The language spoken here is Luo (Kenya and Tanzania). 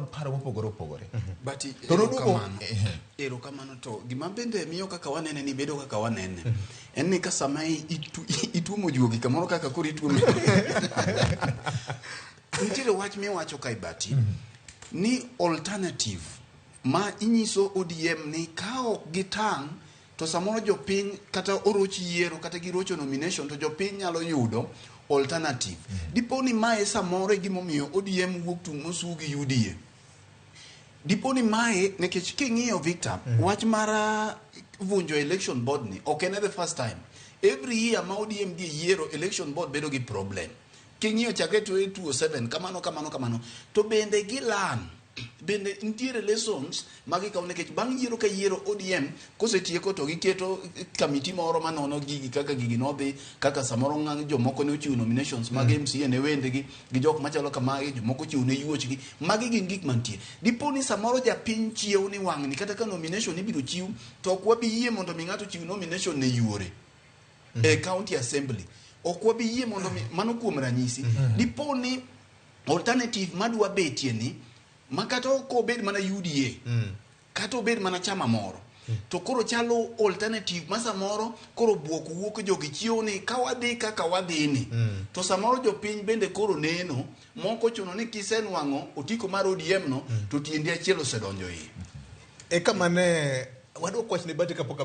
kod paro mopogore opogore. Bati ero kamano to gima bende miyo kaka wanene ni bedo kaka wanene. En ni kasama ituomo juogi kamoro kaka kuri ituomo. Nitiere wach mi wacho kai bati ni alternative ma inyiso ODM ni kao gitang to samoro jopiny kata orochi yiero kata girocho nomination to jopiny nyalo yudo alternative. Diponi mae samoro gimomiyo ODM wuok tung mosugi UDA. Diponi mae nekech king'iyo Victor wach mara vunjo election board ni okay na the first time. Every year ma ODM di yiero election board bedo gi problem. King'iyo chakre 2007 kamano to bende gilan bende ntiere lessons magi kaune kech bang yiero ka yiero ODM kosetieko to giketo committee moro manono gigi kaka gigi nodhi kaka samoro ngang jomoko ne ochiwo nominations mag MCA ne wende gi jok machalo kamagi jomoko chiwo ne yuochgi magi gin gik mantie diponi samoro japiny chiew ni wang'ni kata ka nomination ibiro chiw to ok wabi yie mondo mi ng'ato chiw nomination ne yuore e county assembly ok wabi yie mondo mano kuom ranyisi diponi alternative madwa betie ni makato ko bed mana UDA kato bed mana chama moro to koro chalo alternative masa moro koro buok wuok jogi chiew ni kawadhi kaka wadhini to samoro jopiny bende koro neno moko chuno ni kisenwang'o otiko mar ODM no to tiende achiel osedonjo e kama ne wadwa kwach ne bati kapok